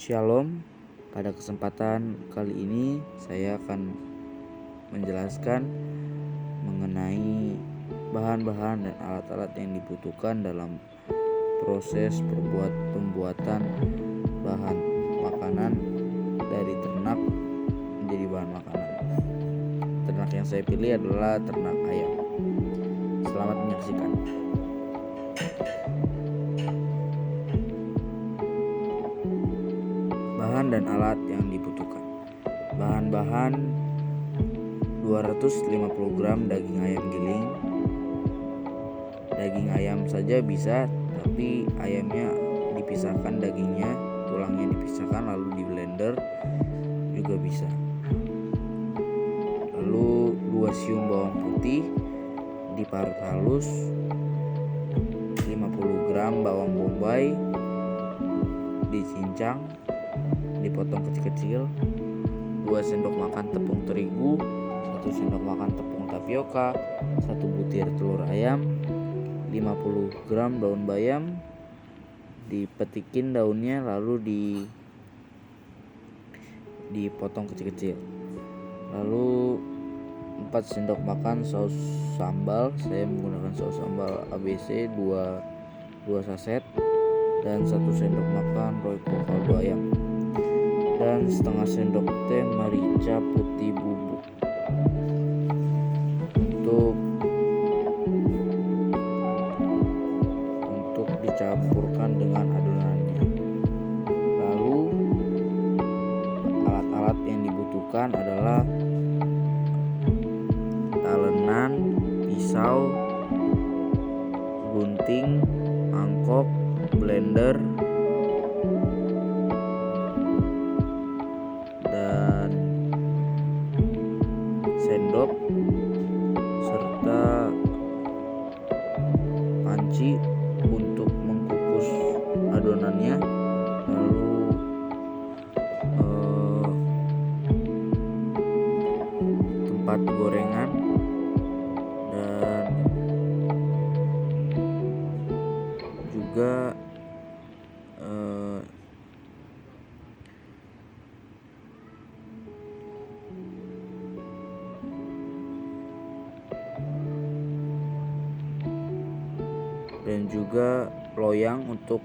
Shalom, pada kesempatan kali ini saya akan menjelaskan mengenai bahan-bahan dan alat-alat yang dibutuhkan dalam proses pembuatan bahan makanan dari ternak menjadi bahan makanan. Ternak yang saya pilih adalah ternak ayam. Selamat menyaksikan. Bahan dan alat yang dibutuhkan. Bahan-bahan 250 gram daging ayam giling. Daging ayam saja bisa, tapi ayamnya dipisahkan, dagingnya, tulangnya dipisahkan lalu di blender juga bisa. Lalu 2 siung bawang putih diparut halus, 50 gram bawang bombay dicincang, dipotong kecil-kecil, 2 sendok makan tepung terigu, 1 sendok makan tepung tapioka, 1 butir telur ayam, 50 gram daun bayam, dipetikin daunnya lalu dipotong kecil-kecil. Lalu 4 sendok makan saus sambal, saya menggunakan saus sambal ABC 2 saset, dan 1 sendok makan royco kaldu ayam, dan setengah sendok teh merica putih bubuk untuk dicampurkan dengan adonannya. Lalu alat-alat yang dibutuhkan adalah talenan, pisau, gunting, mangkok, blender, dan sendok, serta panci untuk mengukus adonannya. Lalu tempat gorengan dan juga loyang untuk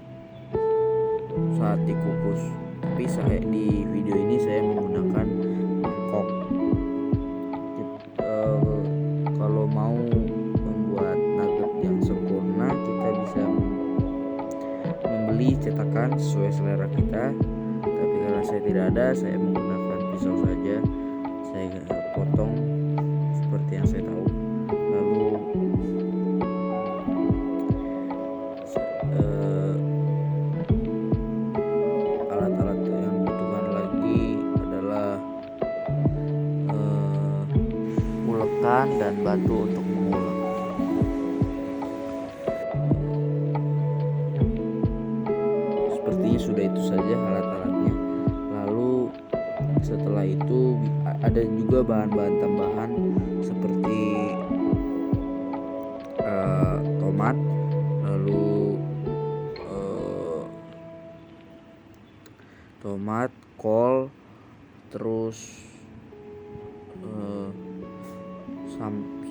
saat dikukus. Tapi di video ini saya menggunakan mangkok. Kalau mau membuat nugget yang sempurna, kita bisa membeli cetakan sesuai selera kita. Tapi karena saya tidak ada, saya menggunakan pisau saja. Saya potong seperti yang saya tahu. Lalu alat-alat yang dibutuhkan lagi adalah ulekan dan batu untuk mengulek. Sepertinya sudah itu saja alat-alatnya. Lalu setelah itu ada juga bahan-bahan tambahan seperti tomat, lalu kol, terus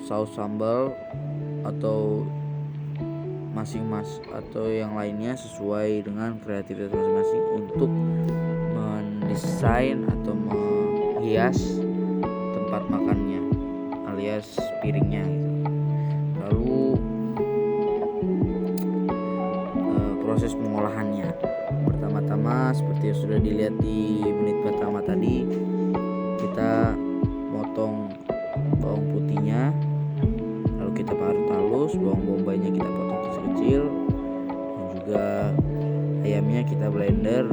saus sambal atau atau yang lainnya sesuai dengan kreativitas masing-masing untuk mendesain atau menghias tempat makannya alias piringnya gitu. Lalu proses pengolahannya, pertama-tama seperti yang sudah dilihat di menit pertama tadi, kita potong bawang putihnya, lalu kita parut halus, bawang bombaynya kita potong kecil-kecil, dan juga ayamnya kita blender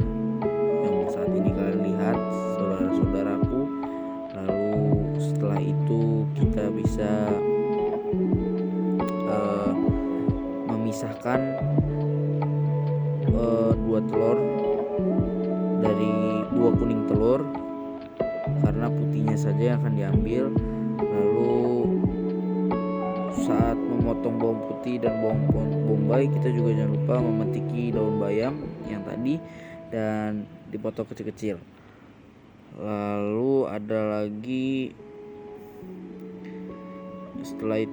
yang saat ini kalian lihat saudara-saudaraku. Lalu setelah itu kita bisa memisahkan 2 telur dari 2 kuning telur, karena putihnya saja yang akan diambil. Lalu saat memotong bawang putih dan bawang bombay, kita juga jangan lupa memetiki daun bayam yang tadi dan dipotong kecil-kecil. Lalu ada lagi, setelah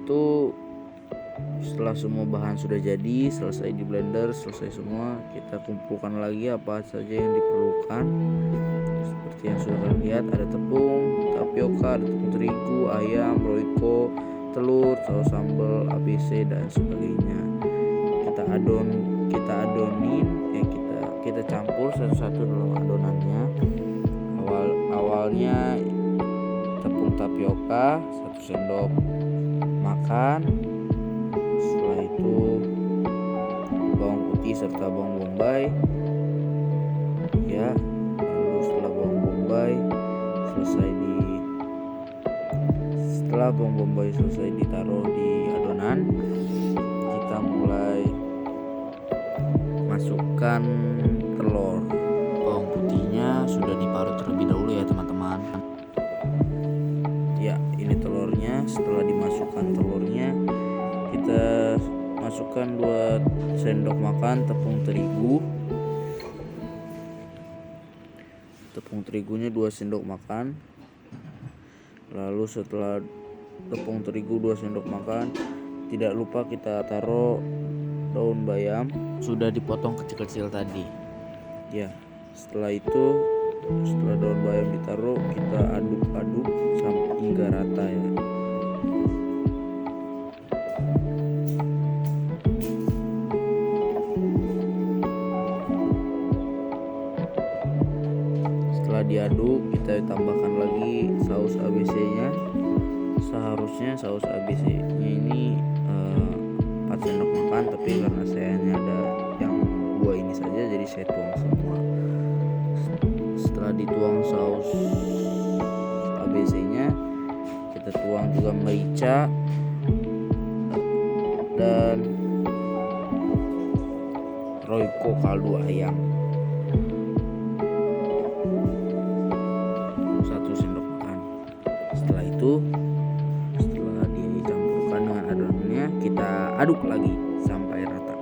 semua bahan sudah jadi, selesai di blender, selesai semua, kita kumpulkan lagi apa saja yang diperlukan. Seperti yang sudah kalian lihat, ada tepung tapioka, ada tepung terigu, ayam, royco, telur, saus sambal, ABC dan sebagainya. Kita campur satu-satu dalam adonannya. Awalnya tepung tapioka 1 sendok makan. Setelah itu bawang putih serta bawang bombay. Ya, lalu setelah bawang bombay selesai ditaruh di adonan, kita mulai masukkan telur. Bawang putihnya sudah diparut terlebih dahulu ya teman-teman. Ya, ini telurnya. Setelah dimasukkan telurnya, kita masukkan 2 sendok makan tepung terigu. Tepung terigunya 2 sendok makan. Lalu setelah tepung terigu 2 sendok makan, tidak lupa kita taruh daun bayam sudah dipotong kecil-kecil tadi. Ya, setelah daun bayam ditaruh, kita aduk-aduk sampai hingga rata ya. Setelah diaduk, kita tambahkan lagi saus ABC-nya. Seharusnya saus ABC-nya ini 4 sendok makan, tapi karena saya hanya ada yang 2 ini saja, jadi saya tuang semua. Setelah dituang saus ABC-nya, kita tuang juga merica dan royco kaldu ayam 1 sendok makan. Setelah dicampurkan dengan adonannya, kita aduk lagi sampai rata.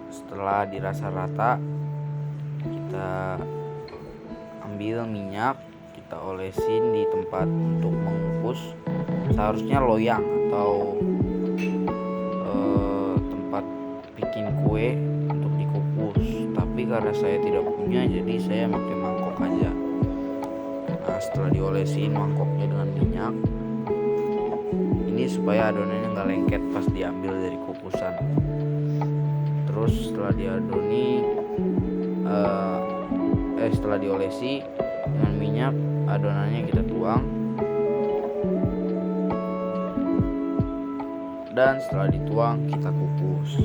Setelah dirasa rata, kita ambil minyak, kita olesin di tempat untuk mengukus. Seharusnya loyang atau tempat bikin kue untuk dikukus, tapi karena saya tidak punya, jadi saya pakai mangkok aja. Nah, setelah diolesin mangkoknya dengan minyak, ini supaya adonannya nggak lengket pas diambil dari kukusan. Terus setelah diolesi dengan minyak, adonannya kita tuang, dan setelah dituang kita kukus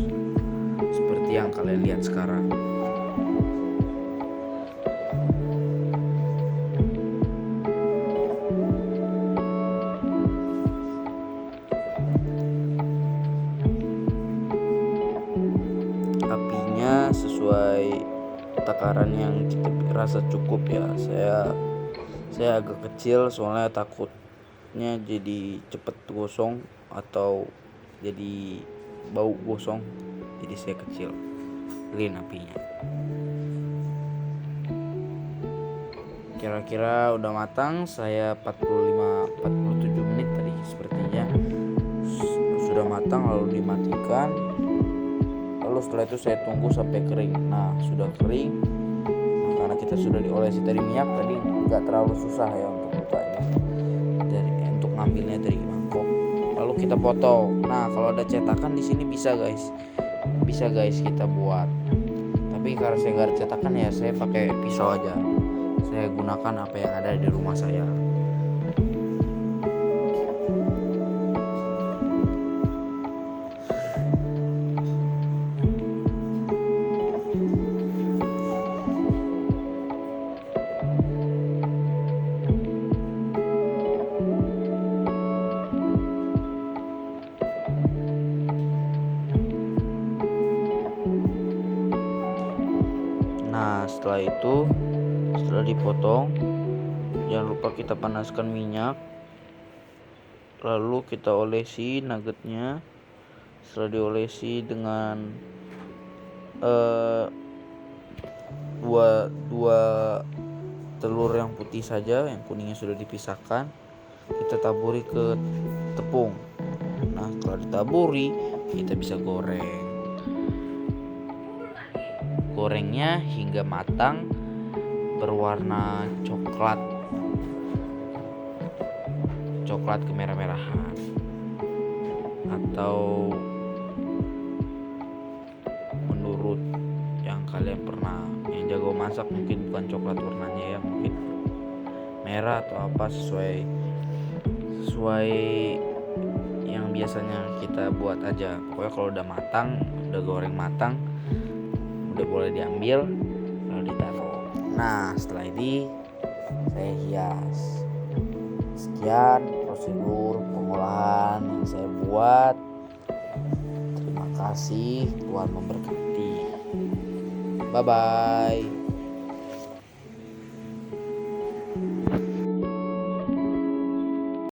seperti yang kalian lihat sekarang. Apinya sesuai takaran yang kita rasa cukup ya. Saya agak kecil soalnya takutnya jadi cepet gosong atau jadi bau gosong, jadi saya kecilin apinya. Kira-kira udah matang. Saya 47 menit tadi sepertinya sudah matang, lalu dimatikan. Lalu setelah itu saya tunggu sampai kering. Nah, sudah kering. Nah, karena kita sudah diolesi dari minyak tadi, nggak terlalu susah ya untuk bukanya, untuk ngambilnya dari mangkok. Lalu kita potong. Nah, kalau ada cetakan di sini bisa guys kita buat. Tapi karena saya nggak ada cetakan ya, saya pakai pisau aja. Saya gunakan apa yang ada di rumah saya. Nah, setelah Setelah dipotong, jangan lupa kita panaskan minyak, lalu kita olesi nuggetnya. Setelah diolesi dengan dua telur yang putih saja, yang kuningnya sudah dipisahkan, kita taburi ke tepung. Nah, kalau ditaburi, kita bisa gorengnya hingga matang berwarna coklat kemerah-merahan, atau menurut yang kalian pernah yang jago masak mungkin bukan coklat warnanya ya, mungkin merah atau apa, sesuai yang biasanya kita buat aja. Pokoknya kalau udah matang, udah goreng matang, udah boleh diambil lalu ditaruh. Nah, setelah ini saya hias. Sekian prosedur pengolahan yang saya buat. Terima kasih, Tuhan memberkati. Bye bye.